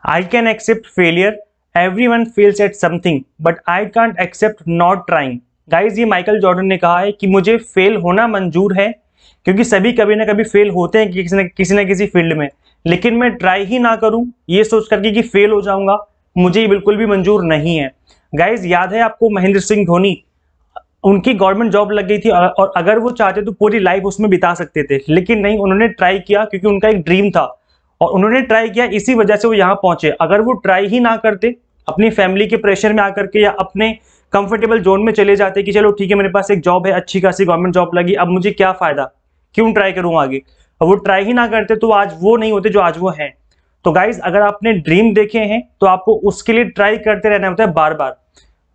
I can accept failure. Everyone fails at something, but I can't accept not trying. Guys ये Michael Jordan ने कहा है कि मुझे फेल होना मंजूर है, क्योंकि सभी कभी ना कभी फेल होते हैं किसी न किसी फील्ड में, लेकिन मैं ट्राई ही ना करूं ये सोच करके कि फेल हो जाऊंगा, मुझे ये बिल्कुल भी मंजूर नहीं है। गाइज याद है आपको महेंद्र सिंह धोनी, उनकी गवर्नमेंट जॉब लग गई थी और अगर वो चाहते तो पूरी लाइफ उसमें बिता सकते थे, लेकिन नहीं, उन्होंने ट्राई किया क्योंकि उनका एक ड्रीम था और उन्होंने ट्राई किया, इसी वजह से वो यहाँ पहुंचे। अगर वो ट्राई ही ना करते, अपनी फैमिली के प्रेशर में आकर के या अपने कंफर्टेबल जोन में चले जाते कि चलो ठीक है मेरे पास एक जॉब है, अच्छी खासी गवर्नमेंट जॉब लगी, अब मुझे क्या फायदा, क्यों ट्राई करूं आगे, अब वो ट्राई ही ना करते तो आज वो नहीं होते जो आज वो हैं। तो गाइज अगर आपने ड्रीम देखे हैं तो आपको उसके लिए ट्राई करते रहना होता है बार बार।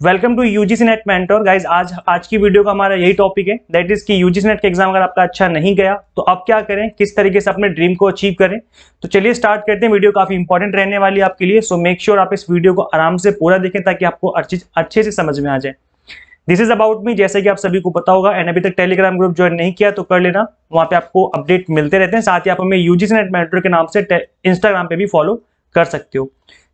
Welcome to UGC NET mentor. Guys आज की वीडियो का हमारा यही टॉपिक है, दैट इज कि यूजीसी नेट का एग्जाम अगर आपका अच्छा नहीं गया तो अब क्या करें, किस तरीके से अपने ड्रीम को अचीव करें। तो चलिए स्टार्ट करते हैं। वीडियो काफी इंपॉर्टेंट रहने वाली है आपके लिए, सो मेक श्योर आप इस वीडियो को आराम से पूरा देखें ताकि आपको हर चीज अच्छे से समझ में आ जाए। दिस इज अबाउट मी, जैसे कि आप सभी को पता होगा, एंड अभी तक टेलीग्राम ग्रुप ज्वाइन नहीं किया तो कर लेना, वहां पे आपको अपडेट मिलते रहते हैं। साथ ही आप हमें यूजीसी नेट मेंटोर के नाम से इंस्टाग्राम पे भी फॉलो कर सकते हो।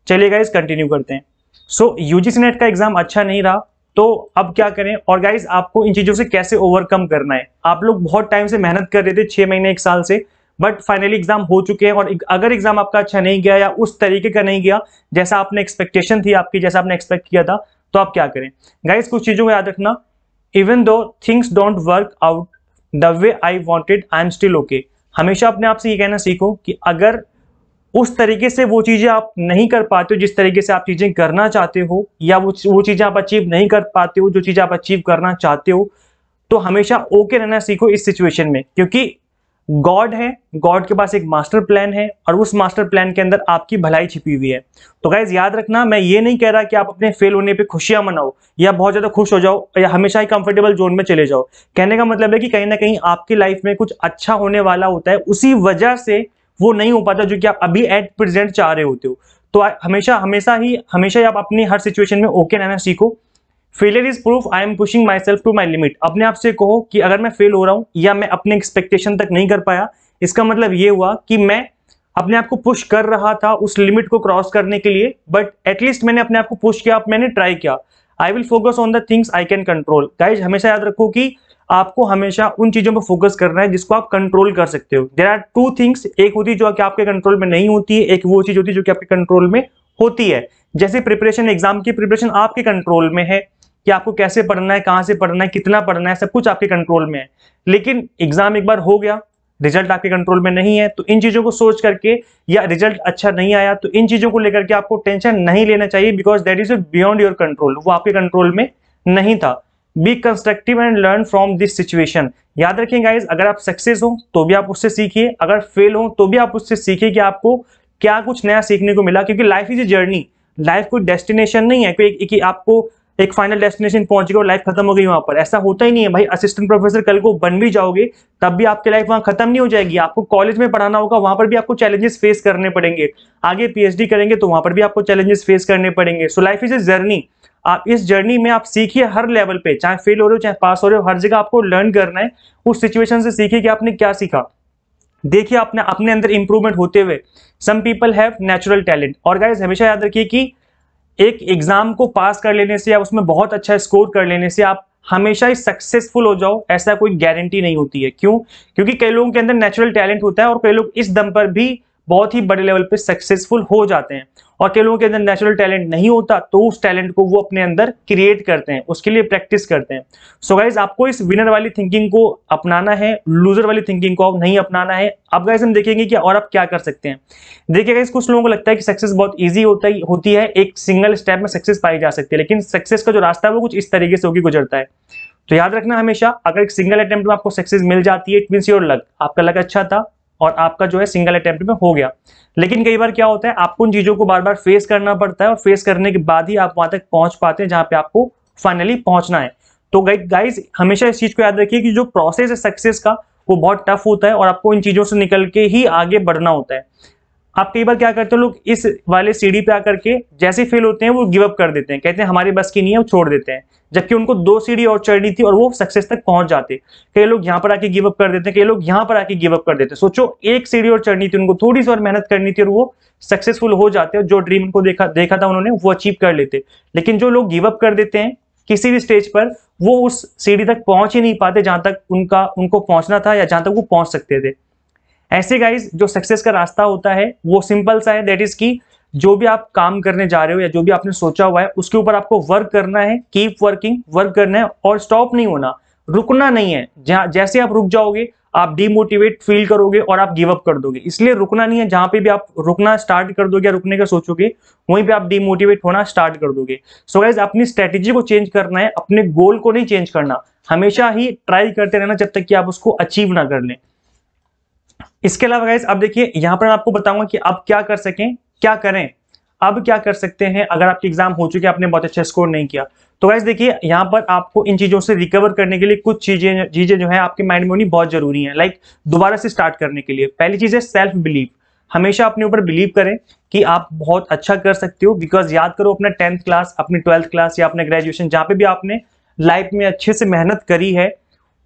चलिए गाइज कंटिन्यू करते हैं। सो यूजीसी नेट का एग्जाम अच्छा नहीं रहा तो अब क्या करें, और गाइज आपको इन चीजों से कैसे ओवरकम करना है। आप लोग बहुत टाइम से मेहनत कर रहे थे, 6 महीने 1 साल से, बट फाइनली एग्जाम हो चुके हैं और अगर एग्जाम आपका अच्छा नहीं गया या उस तरीके का नहीं गया जैसा आपने एक्सपेक्टेशन थी आपकी, जैसा आपने एक्सपेक्ट किया था, तो आप क्या करें। गाइज कुछ चीजों को याद रखना, even though things don't work out the way I wanted I am still okay. हमेशा अपने आप से ये कहना सीखो कि अगर उस तरीके से वो चीजें आप नहीं कर पाते हो जिस तरीके से आप चीजें करना चाहते हो, या वो चीजें आप अचीव नहीं कर पाते हो जो चीजें आप अचीव करना चाहते हो, तो हमेशा ओके रहना सीखो इस सिचुएशन में, क्योंकि गॉड है, गॉड के पास एक मास्टर प्लान है और उस मास्टर प्लान के अंदर आपकी भलाई छिपी हुई है। तो गाइज याद रखना, मैं ये नहीं कह रहा कि आप अपने फेल होने पे खुशियां मनाओ या बहुत ज्यादा खुश हो जाओ या हमेशा ही कंफर्टेबल जोन में चले जाओ। कहने का मतलब है कि कहीं ना कहीं आपकी लाइफ में कुछ अच्छा होने वाला होता है, उसी वजह से वो नहीं हो पाता जो कि आप अभी एट प्रेजेंट चाह रहे होते हो। तो हमेशा ही आप अपनी हर सिचुएशन में ओके रहना सीखो। Failure is proof I am pushing myself to my limit. अपने आप से कहो कि अगर मैं फेल हो रहा हूं या मैं अपने एक्सपेक्टेशन तक नहीं कर पाया, इसका मतलब ये हुआ कि मैं अपने आप को पुश कर रहा था उस लिमिट को क्रॉस करने के लिए, बट एटलीस्ट मैंने अपने आप को पुश किया, मैंने ट्राई किया। I will focus on the things I can control. Guys हमेशा याद रखो कि आपको हमेशा उन चीजों पर फोकस करना है जिसको आप कंट्रोल कर सकते हो। देयर आर 2 थिंग्स, एक होती है जो कि आपके कंट्रोल में नहीं होती है, एक वो चीज होती है जो कि आपके कंट्रोल में होती है। जैसे प्रिपरेशन, एग्जाम की प्रिपरेशन आपके कंट्रोल में है कि आपको कैसे पढ़ना है, कहां से पढ़ना है, कितना पढ़ना है, सब कुछ आपके कंट्रोल में है। लेकिन एग्जाम एक बार हो गया, रिजल्ट आपके कंट्रोल में नहीं है, तो इन चीजों को सोच करके, या रिजल्ट अच्छा नहीं आया तो इन चीजों को लेकर के आपको टेंशन नहीं लेना चाहिए, because that is beyond your control, वो आपके कंट्रोल में नहीं था। Be constructive and learn from this situation. याद रखें गाइज, अगर आप सक्सेस हो तो भी आप उससे सीखिए, अगर फेल हो तो भी आप उससे सीखिए कि आपको क्या कुछ नया सीखने को मिला, क्योंकि life is a journey, life कोई डेस्टिनेशन नहीं है कि आपको एक फाइनल डेस्टिनेशन पहुंच गए और लाइफ खत्म हो गई वहां पर, ऐसा होता ही नहीं है भाई। असिस्टेंट प्रोफेसर कल को बन भी जाओगे तब भी आपकी लाइफ वहां खत्म नहीं हो जाएगी, आपको कॉलेज में पढ़ाना होगा, वहां पर भी आपको चैलेंजेस फेस करने पड़ेंगे, आगे पीएचडी करेंगे तो वहां पर भी आपको चैलेंजेस फेस करने पड़ेंगे। So life is a journey, आप इस जर्नी में आप सीखिए हर लेवल पे, चाहे फेल हो रहे हो चाहे पास हो रहे हो, हर जगह आपको लर्न करना है। उस सिचुएशन से सीखिए कि आपने क्या सीखा, देखिए आपने अपने अंदर इंप्रूवमेंट होते हुए। Some people have natural talent, और गाइज हमेशा याद रखिए कि एक एग्जाम को पास कर लेने से या उसमें बहुत अच्छा स्कोर कर लेने से आप हमेशा ही सक्सेसफुल हो जाओ, ऐसा कोई गारंटी नहीं होती है। क्यों? क्योंकि कई लोगों के अंदर नेचुरल टैलेंट होता है और कई लोग इस दम पर भी बहुत ही बड़े लेवल पे सक्सेसफुल हो जाते हैं, और कई लोगों के अंदर नेचुरल टैलेंट नहीं होता तो उस टैलेंट को वो अपने अंदर क्रिएट करते हैं, उसके लिए प्रैक्टिस करते हैं। सो गाइज आपको इस विनर वाली थिंकिंग को अपनाना है, लूजर वाली थिंकिंग को नहीं अपनाना है। अब गाइज हम देखेंगे कि और आप क्या कर सकते हैं। देखिए गाइज कुछ लोगों को लगता है कि सक्सेस बहुत ईजी होती है, एक सिंगल स्टेप में सक्सेस पाई जा सकती है, लेकिन सक्सेस का जो रास्ता है वो कुछ इस तरीके से होकर गुजरता है। तो याद रखना हमेशा, अगर एक सिंगल अटेम्प्ट में आपको सक्सेस मिल जाती है, इट मींस योर लक, आपका लक अच्छा था और आपका जो है सिंगल अटेम्प्ट में हो गया। लेकिन कई बार क्या होता है, आपको उन चीजों को बार बार फेस करना पड़ता है और फेस करने के बाद ही आप वहां तक पहुंच पाते हैं जहां पे आपको फाइनली पहुंचना है। तो गाइज हमेशा इस चीज को याद रखिए कि जो प्रोसेस है सक्सेस का वो बहुत टफ होता है और आपको इन चीजों से निकल के ही आगे बढ़ना होता है। आप कई बार क्या करते हो, लोग इस वाले सीढ़ी पे आकर के जैसे फेल होते हैं वो गिव अप कर देते हैं, कहते हैं हमारी बस की नहीं है, वो छोड़ देते हैं, जबकि उनको 2 सीढ़ी और चढ़नी थी और वो सक्सेस तक पहुंच जाते। कई लोग यहाँ पर आके गिव अप कर देते हैं, कई लोग यहाँ पर आके गिव अप कर देते हैं। सोचो, एक सीढ़ी और चढ़नी थी, उनको थोड़ी सी और मेहनत करनी थी और वो सक्सेसफुल हो जाते हैं, जो ड्रीम उनको देखा था उन्होंने वो अचीव कर लेते। लेकिन जो लोग गिव अप कर देते हैं किसी भी स्टेज पर, वो उस सीढ़ी तक पहुंच ही नहीं पाते जहां तक उनको पहुंचना था या जहां तक वो पहुंच सकते थे। ऐसे गाइस, जो सक्सेस का रास्ता होता है वो सिंपल सा है, दैट इज कि जो भी आप काम करने जा रहे हो या जो भी आपने सोचा हुआ है उसके ऊपर आपको वर्क करना है, कीप वर्किंग, वर्क करना है और स्टॉप नहीं होना, रुकना नहीं है। जैसे आप रुक जाओगे आप डिमोटिवेट फील करोगे और आप गिव अप कर दोगे। इसलिए रुकना नहीं है, जहां पे भी आप रुकना स्टार्ट कर दोगे या रुकने का सोचोगे वहीं पे आप डिमोटिवेट होना स्टार्ट कर दोगे। सो गाइस, अपनी स्ट्रेटेजी को चेंज करना है, अपने गोल को नहीं चेंज करना। हमेशा ही ट्राई करते रहना जब तक कि आप उसको अचीव ना कर लें। इसके अलावा गाइस, अब देखिए यहां पर मैं आपको बताऊंगा कि अब क्या कर सकें, क्या करें, अब क्या कर सकते हैं अगर आपके एग्जाम हो चुके, आपने बहुत अच्छा स्कोर नहीं किया। तो गाइस देखिए, यहां पर आपको इन चीजों से रिकवर करने के लिए कुछ चीजें जो है आपके माइंड में होनी बहुत जरूरी है, लाइक दोबारा से स्टार्ट करने के लिए। पहली चीज है सेल्फ बिलीव। हमेशा अपने ऊपर बिलीव करें कि आप बहुत अच्छा कर सकते हो, बिकॉज याद करो अपना 10th क्लास, अपनी 12th क्लास या अपने ग्रेजुएशन, जहां पे भी आपने लाइफ में अच्छे से मेहनत करी है,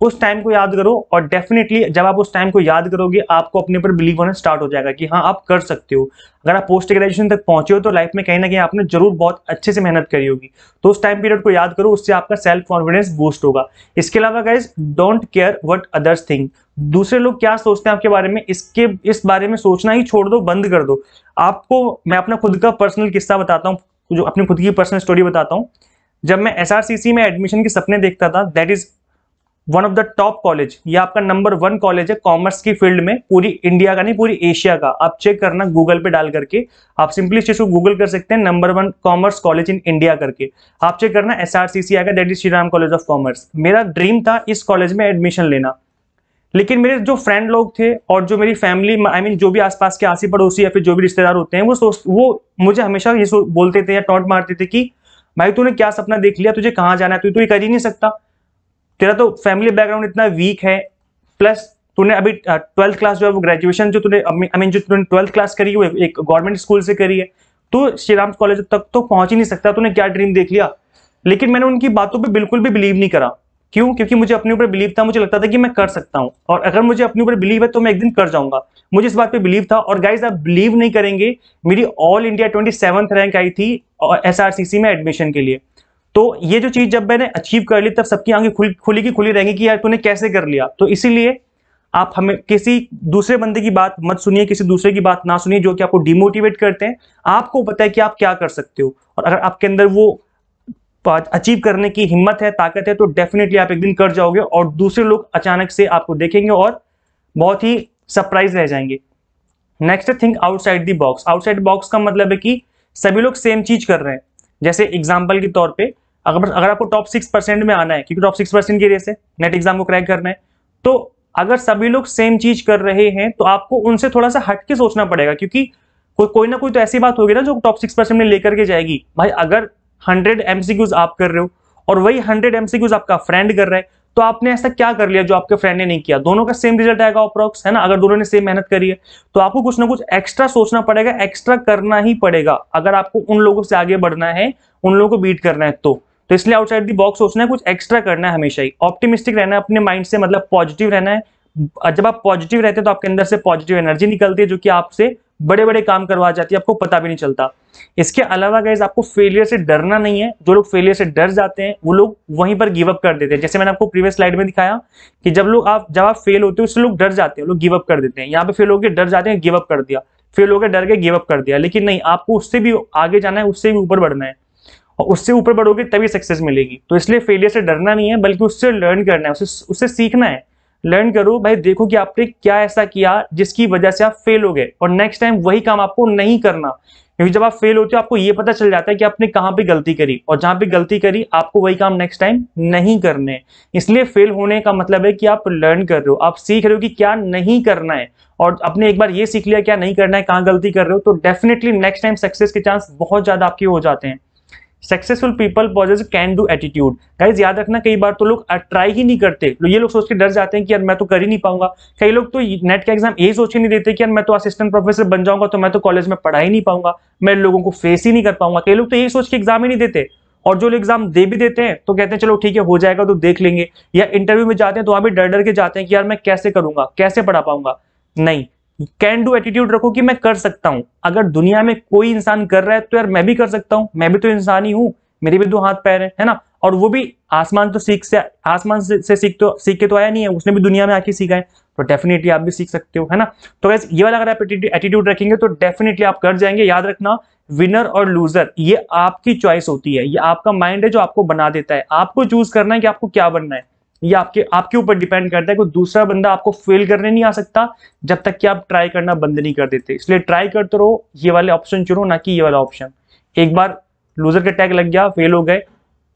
उस टाइम को याद करो और डेफिनेटली जब आप उस टाइम को याद करोगे आपको अपने ऊपर बिलीव होना स्टार्ट हो जाएगा कि हाँ आप कर सकते हो। अगर आप पोस्ट ग्रेजुएशन तक पहुंचे हो तो लाइफ में कहीं ना कहीं आपने जरूर बहुत अच्छे से मेहनत करी होगी। तो उस टाइम पीरियड को याद करो, उससे आपका सेल्फ कॉन्फिडेंस बूस्ट होगा। इसके अलावा guys, don't care what others think. दूसरे लोग क्या सोचते हैं आपके बारे में, इस बारे में सोचना ही छोड़ दो, बंद कर दो। आपको मैं अपना खुद का पर्सनल किस्सा बताता हूँ, जो अपनी खुद की पर्सनल स्टोरी बताता हूँ। जब मैं SRCC में एडमिशन के सपने देखता था, that is one of the top college, ये आपका नंबर 1 कॉलेज है कॉमर्स की फील्ड में, पूरी इंडिया का नहीं पूरी एशिया का। आप चेक करना गूगल पे डाल करके, आप सिंपली इस चीज को गूगल कर सकते हैं, number 1 commerce college in India करके आप चेक करना, SRCC आएगा, that is Shri Ram college of commerce. मेरा ड्रीम था इस कॉलेज में एडमिशन लेना, लेकिन मेरे जो फ्रेंड लोग थे और जो मेरी फैमिली, आई मीन जो भी आसपास के आसी पड़ोसी या फिर जो भी रिश्तेदार होते हैं, वो मुझे हमेशा ये बोलते थे या टॉन्ट मारते थे कि भाई तूने क्या सपना देख लिया, तुझे कहाँ जाना है, तू तो ये कर ही नहीं सकता, तेरा तो फैमिली बैकग्राउंड इतना वीक है, प्लस तूने अभी 12th क्लास जो है वो ग्रेजुएशन जो तूने आई मीन जो तूने 12th क्लास करी है एक गवर्नमेंट स्कूल से करी है, तो श्री राम कॉलेज तक तो पहुंच ही नहीं सकता, तूने क्या ड्रीम देख लिया। लेकिन मैंने उनकी बातों पे बिल्कुल भी बिलीव नहीं करा। क्यों? क्योंकि मुझे अपने ऊपर बिलीव था, मुझे लगता था कि मैं कर सकता हूं और अगर मुझे अपने ऊपर बिलीव है तो मैं एक दिन कर जाऊंगा। मुझे इस बात पे बिलीव था। और गाइस आप बिलीव नहीं करेंगे, मेरी ऑल इंडिया 27th रैंक आई थी SRCC में एडमिशन के लिए। तो ये जो चीज जब मैंने अचीव कर ली तब सबकी आंखें खुली की खुली रहेंगी कि यार तूने कैसे कर लिया। तो इसीलिए आप हमें किसी दूसरे बंदे की बात मत सुनिए, किसी दूसरे की बात ना सुनिए जो कि आपको डिमोटिवेट करते हैं। आपको पता है कि आप क्या कर सकते हो और अगर आपके अंदर वो अचीव करने की हिम्मत है, ताकत है, तो डेफिनेटली आप एक दिन कर जाओगे और दूसरे लोग अचानक से आपको देखेंगे और बहुत ही सरप्राइज रह जाएंगे। Next think outside the box. Outside box का मतलब है कि सभी लोग सेम चीज कर रहे हैं। जैसे एग्जाम्पल के तौर पे अगर आपको टॉप 6% में आना है, क्योंकि टॉप 6% की रेस है, नेट एग्जाम को क्रैक करना है, तो अगर सभी लोग सेम चीज कर रहे हैं तो आपको उनसे थोड़ा सा हटके सोचना पड़ेगा, क्योंकि कोई ना कोई तो ऐसी बात होगी ना जो टॉप 6% में लेकर के जाएगी। भाई अगर 100 MCQs आप कर रहे हो और वही 100 MCQs आपका फ्रेंड कर रहा है, तो आपने ऐसा क्या कर लिया जो आपके फ्रेंड ने नहीं किया? दोनों का सेम रिजल्ट आएगा अप्रॉक्स, है ना। अगर दोनों ने सेम मेहनत करी है तो आपको कुछ ना कुछ एक्स्ट्रा सोचना पड़ेगा, एक्स्ट्रा करना ही पड़ेगा अगर आपको उन लोगों से आगे बढ़ना है, उन लोगों को बीट करना है। तो इसलिए आउटसाइड द बॉक्स सोचना है, कुछ एक्स्ट्रा करना है, हमेशा ही ऑप्टिमिस्टिक रहना है अपने माइंड से, मतलब पॉजिटिव रहना है। जब आप पॉजिटिव रहते हैं तो आपके अंदर से पॉजिटिव एनर्जी निकलती है जो कि आपसे बड़े बड़े काम करवा जाती है, आपको पता भी नहीं चलता। इसके अलावा गाइस आपको फेलियर से डरना नहीं है। जो लोग फेलियर से डर जाते हैं वो लोग वहीं पर गिव अप कर देते हैं। जैसे मैंने आपको प्रीवियस स्लाइड में दिखाया कि जब आप फेल होते हो उससे लोग डर जाते हैं, लोग गिव अप कर देते हैं। यहाँ पे फेल हो गए डर जाते हैं, गिव अप कर दिया, फेल हो गए डर के गिव अप कर दिया। लेकिन नहीं, आपको उससे भी आगे जाना है, उससे भी ऊपर बढ़ना है और उससे ऊपर बढ़ोगे तभी सक्सेस मिलेगी। तो इसलिए फेलियर से डरना नहीं है, बल्कि उससे लर्न करना है, उससे सीखना है। लर्न करो भाई, देखो कि आपने क्या ऐसा किया जिसकी वजह से आप फेल हो गए और नेक्स्ट टाइम वही काम आपको नहीं करना। क्योंकि जब आप फेल होते हो आपको ये पता चल जाता है कि आपने कहां पे गलती करी और जहां पे गलती करी आपको वही काम नेक्स्ट टाइम नहीं करने। इसलिए फेल होने का मतलब है कि आप लर्न कर रहे हो, आप सीख रहे हो कि क्या नहीं करना है। और आपने एक बार ये सीख लिया क्या नहीं करना है, कहां गलती कर रहे हो, तो डेफिनेटली नेक्स्ट टाइम सक्सेस के चांस बहुत ज्यादा आपके हो जाते हैं। Successful people possess can do attitude. Guys याद रखना, कई बार तो लोग ट्राई ही नहीं करते, ये लोग सोच के डर जाते हैं कि यार मैं तो कर ही नहीं पाऊंगा। कई लोग तो नेट का एग्जाम यही सोच ही नहीं देते कि यार मैं तो असिस्टेंट प्रोफेसर बन जाऊंगा तो मैं तो कॉलेज में पढ़ा ही नहीं पाऊंगा, मैं लोगों को फेस ही नहीं कर पाऊंगा। कई लोग तो यही सोच के एग्जाम ही नहीं देते, और जो लोग एग्जाम दे भी देते हैं तो कहते हैं चलो ठीक है हो जाएगा तो देख लेंगे, या इंटरव्यू में जाते हैं तो वहां भी डर डर के जाते हैं कि यार मैं कैसे करूंगा, कैसे पढ़ा पाऊंगा। नहीं, कैन डू एटीट्यूड रखो कि मैं कर सकता हूं। अगर दुनिया में कोई इंसान कर रहा है तो यार मैं भी कर सकता हूं, मैं भी तो इंसान ही हूं, मेरे भी 2 हाथ पैर है ना। और वो भी आसमान से सीख के तो आया नहीं है, उसने भी दुनिया में आके सीखा है, तो डेफिनेटली आप भी सीख सकते हो, है ना। तो गाइस ये वाला अगर आप एटीट्यूड रखेंगे तो डेफिनेटली आप कर जाएंगे। याद रखना, विनर और लूजर ये आपकी चॉइस होती है, ये आपका माइंड है जो आपको बना देता है। आपको चूज करना है कि आपको क्या बनना है, ये आपके ऊपर डिपेंड करता है। कोई दूसरा बंदा आपको फेल करने नहीं आ सकता जब तक कि आप ट्राई करना बंद नहीं कर देते। इसलिए ट्राई करते रहो, ये वाले ऑप्शन चुनो, ना कि ये वाला ऑप्शन। एक बार लूजर का टैग लग गया, फेल हो गए,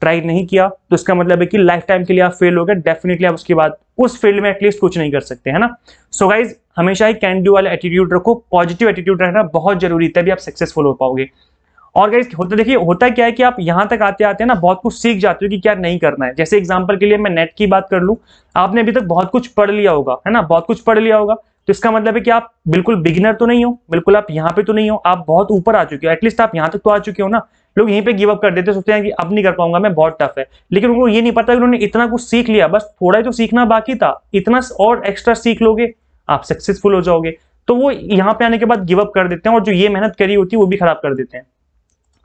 ट्राई नहीं किया, तो इसका मतलब है कि लाइफ टाइम के लिए आप फेल हो गए। डेफिनेटली आप उसके बाद उस फील्ड में एटलीस्ट कुछ नहीं कर सकते, है ना। सो गाइज हमेशा ही कैन डू वाला एटीट्यूड रखो, पॉजिटिव एटीट्यूड रखना बहुत जरूरी है, तभी आप सक्सेसफुल हो पाओगे। और गाइस होता क्या है कि आप यहां तक आते आते ना बहुत कुछ सीख जाते हो कि क्या नहीं करना है। जैसे एग्जांपल के लिए मैं नेट की बात कर लूं, आपने अभी तक बहुत कुछ पढ़ लिया होगा, है ना, बहुत कुछ पढ़ लिया होगा, तो इसका मतलब है कि आप बिल्कुल बिगिनर तो नहीं हो, बिल्कुल आप यहाँ पे तो नहीं हो, आप बहुत ऊपर आ चुके हो, एटलीस्ट आप यहाँ तक तो आ चुके हो ना। लोग यहीं पे गिव अप कर देते, सोचते हैं कि अब नहीं कर पाऊंगा मैं, बहुत टफ है, लेकिन उनको ये नहीं पता कि उन्होंने इतना कुछ सीख लिया, बस थोड़ा ही तो सीखना बाकी था, इतना और एक्स्ट्रा सीख लोगे आप सक्सेसफुल हो जाओगे। तो वो यहाँ पे आने के बाद गिव अप कर देते हैं, और जो ये मेहनत करी होती है वो भी खराब कर देते हैं।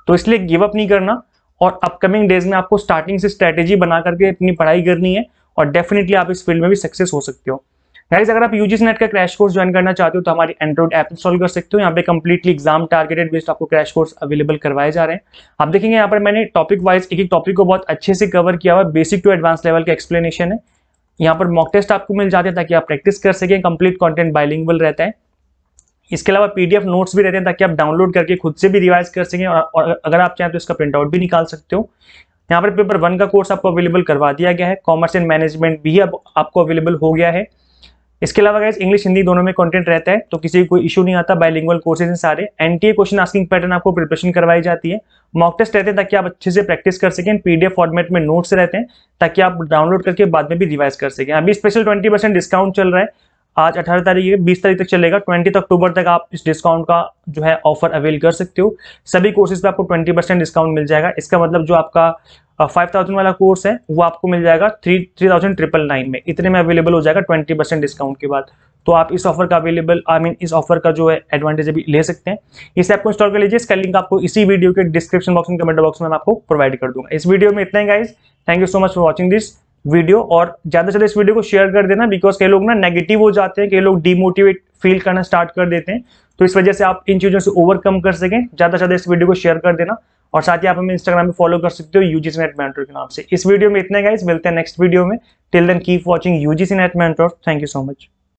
तो इसलिए गिव अप नहीं करना, और अपकमिंग डेज में आपको स्टार्टिंग से स्ट्रेटेजी बना करके अपनी पढ़ाई करनी है, और डेफिनेटली आप इस फील्ड में भी सक्सेस हो सकते हो। गाइस अगर आप यूजीसी नेट का क्रैश कोर्स ज्वाइन करना चाहते हो तो हमारी एंड्रॉइड ऐप इंस्टॉल कर सकते हो। यहाँ पे कंप्लीटली एग्जाम टारगेटेड बेस्ड आपको क्रैश कोर्स अवेलेबल करवाए जा रहे हैं। आप देखेंगे यहाँ पर मैंने टॉपिक वाइज एक एक टॉपिक को बहुत अच्छे से कवर किया हुआ है, बेसिक टू एडवांस लेवल का एक्सप्लेनेशन है। यहाँ पर मॉक टेस्ट आपको मिल जाते हैं ताकि आप प्रैक्टिस कर सकें, कंप्लीट कंटेंट बाइलिंगुअल रहता है। इसके अलावा पीडीएफ नोट्स भी रहते हैं ताकि आप डाउनलोड करके खुद से भी रिवाइज कर सकें, और अगर आप चाहें तो इसका प्रिंट आउट भी निकाल सकते हो। यहाँ पर पेपर 1 का कोर्स आपको अवेलेबल करवा दिया गया है, कॉमर्स एंड मैनेजमेंट भी अब आपको अवेलेबल हो गया है। इसके अलावा गाइस इंग्लिश हिंदी दोनों में कंटेंट रहता है, तो किसी को कोई इशू नहीं आता, बाइलिंगुअल कोर्सेज हैं सारे। एनटीए क्वेश्चन आस्किंग पैटर्न आपको प्रिपरेशन करवाई जाती है, मॉक टेस्ट रहते हैं ताकि आप अच्छे से प्रैक्टिस कर सकें, पीडीएफ फॉर्मेट में नोट्स रहते हैं ताकि आप डाउनलोड करके बाद में भी रिवाइज कर सकें। अभी स्पेशल 20% डिस्काउंट चल रहा है, आज 18 तारीख है, 20 तारीख तक चलेगा, 20 अक्टूबर तक आप इस डिस्काउंट का जो है ऑफर अवेल कर सकते हो। सभी कोर्सेज पे आपको 20% डिस्काउंट मिल जाएगा। इसका मतलब जो आपका 5000 वाला कोर्स है वो आपको मिल जाएगा 3999 में, इतने में अवेलेबल हो जाएगा 20% डिस्काउंट के बाद। तो आप इस ऑफर का इस ऑफर का जो है एडवांटेज अभी ले सकते हैं। इस ऐप को इंस्टॉल कर लीजिए, इसका लिंक आपको इसी वीडियो के डिस्क्रिप्शन बॉक्स में कमेंट बॉक्स में मैं आपको प्रोवाइड कर दूंगा। इस वीडियो में इतना ही guys, thank you so much for watching this video, और ज्यादा से ज्यादा इस वीडियो को शेयर कर देना, बिकॉज कई लोग ना नेगेटिव हो जाते हैं, कई लोग डिमोटिवेट फील करना स्टार्ट कर देते हैं, तो इस वजह से आप इन चीजों से ओवरकम कर सकें, ज्यादा से ज्यादा इस वीडियो को शेयर कर देना। और साथ ही आप हमें इंस्टाग्राम पे फॉलो कर सकते हो यूजीसी नेट मेंटर के नाम से। इस वीडियो में इतना गाइस, मिलते हैं नेक्स्ट वीडियो में। Till then keep watching UGC NET mentor. Thank you so much.